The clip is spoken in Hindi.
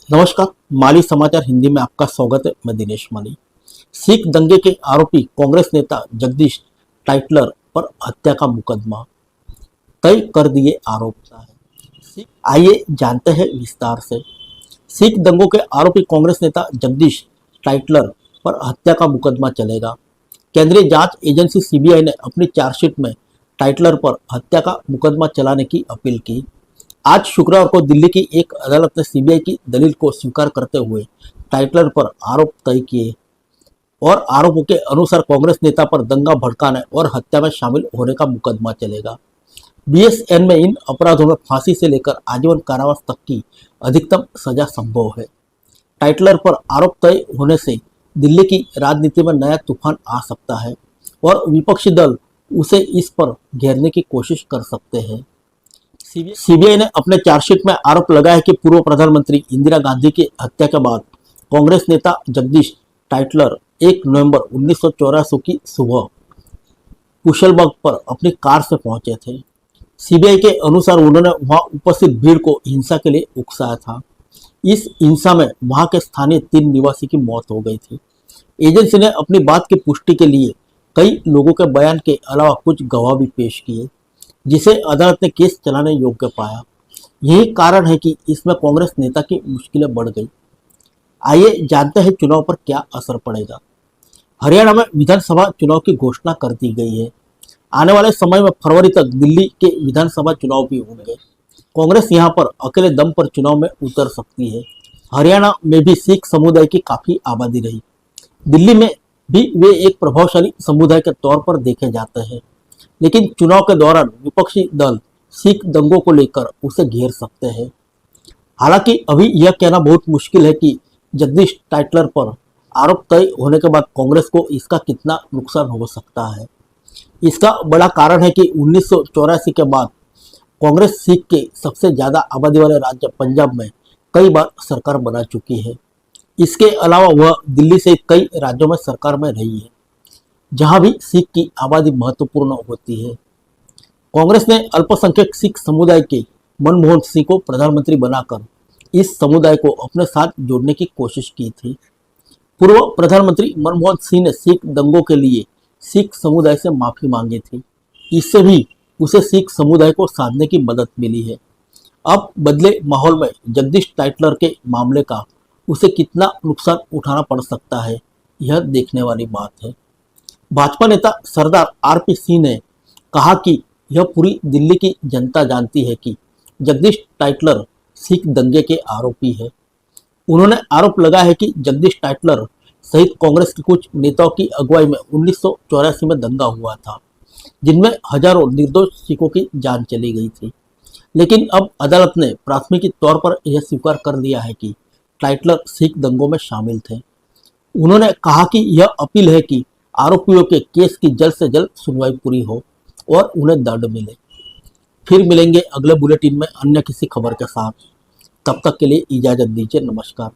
नमस्कार। माली समाचार हिंदी में आपका स्वागत है। मैं दिनेश माली। सिख दंगे के आरोपी कांग्रेस नेता जगदीश टाइटलर पर हत्या का मुकदमा, तय कर दिए आरोप। आइए जानते हैं विस्तार से। सिख दंगों के आरोपी कांग्रेस नेता जगदीश टाइटलर पर हत्या का मुकदमा चलेगा। केंद्रीय जांच एजेंसी सीबीआई ने अपनी चार्जशीट में टाइटलर पर हत्या का मुकदमा चलाने की अपील की। आज शुक्रवार को दिल्ली की एक अदालत ने सीबीआई की दलील को स्वीकार करते हुए टाइटलर पर आरोप तय किए और आरोपों के अनुसार कांग्रेस नेता पर दंगा भड़काने और हत्या में शामिल होने का मुकदमा चलेगा। बीएसएन में इन अपराधों में फांसी से लेकर आजीवन कारावास तक की अधिकतम सजा संभव है। टाइटलर पर आरोप तय होने से दिल्ली की राजनीति में नया तूफान आ सकता है और विपक्षी दल उसे इस पर घेरने की कोशिश कर सकते हैं। सीबीआई ने अपने चार्जशीट में आरोप लगाया है कि पूर्व प्रधानमंत्री इंदिरा गांधी की हत्या के बाद कांग्रेस नेता जगदीश टाइटलर 1 नवंबर 1984 की सुबह कुशलबाग पर अपनी कार से पहुंचे थे। सीबीआई के अनुसार उन्होंने वहां उपस्थित भीड़ को हिंसा के लिए उकसाया था। इस हिंसा में वहां के स्थानीय 3 निवासी की मौत हो गई थी। एजेंसी ने अपनी बात की पुष्टि के लिए कई लोगों के बयान के अलावा कुछ गवाह भी पेश किए, जिसे अदालत ने केस चलाने योग्य पाया। यही कारण है कि इसमें कांग्रेस नेता की मुश्किलें बढ़ गई। आइए जानते हैं चुनाव पर क्या असर पड़ेगा। हरियाणा में विधानसभा चुनाव की घोषणा कर दी गई है। आने वाले समय में फरवरी तक दिल्ली के विधानसभा चुनाव भी होंगे। कांग्रेस यहां पर अकेले दम पर चुनाव में उतर सकती है। हरियाणा में भी सिख समुदाय की काफी आबादी रही। दिल्ली में भी वे एक प्रभावशाली समुदाय के तौर पर देखे जाते हैं, लेकिन चुनाव के दौरान विपक्षी दल सिख दंगों को लेकर उसे घेर सकते हैं। हालांकि अभी यह कहना बहुत मुश्किल है कि जगदीश टाइटलर पर आरोप तय होने के बाद कांग्रेस को इसका कितना नुकसान हो सकता है। इसका बड़ा कारण है कि 1984 के बाद कांग्रेस सिख के सबसे ज्यादा आबादी वाले राज्य पंजाब में कई बार सरकार बना चुकी है। इसके अलावा वह दिल्ली से कई राज्यों में सरकार में रही है, जहां भी सिख की आबादी महत्वपूर्ण होती है। कांग्रेस ने अल्पसंख्यक सिख समुदाय के मनमोहन सिंह को प्रधानमंत्री बनाकर इस समुदाय को अपने साथ जोड़ने की कोशिश की थी। पूर्व प्रधानमंत्री मनमोहन सिंह ने सिख दंगों के लिए सिख समुदाय से माफी मांगी थी। इससे भी उसे सिख समुदाय को साधने की मदद मिली है। अब बदले माहौल में जगदीश टाइटलर के मामले का उसे कितना नुकसान उठाना पड़ सकता है, यह देखने वाली बात है। भाजपा नेता सरदार आरपी सिंह ने कहा कि यह पूरी दिल्ली की जनता जानती है कि जगदीश टाइटलर सिख दंगे के आरोपी है। उन्होंने आरोप लगाया है कि जगदीश टाइटलर सहित कांग्रेस के कुछ नेताओं की अगुवाई में 1984 में दंगा हुआ था, जिनमें हजारों निर्दोष सिखों की जान चली गई थी। लेकिन अब अदालत ने प्राथमिकी तौर पर यह स्वीकार कर लिया है कि टाइटलर सिख दंगों में शामिल थे। उन्होंने कहा कि यह अपील है कि आरोपियों के केस की जल्द से जल्द सुनवाई पूरी हो और उन्हें दंड मिले। फिर मिलेंगे अगले बुलेटिन में अन्य किसी खबर के साथ। तब तक के लिए इजाजत दीजिए। नमस्कार।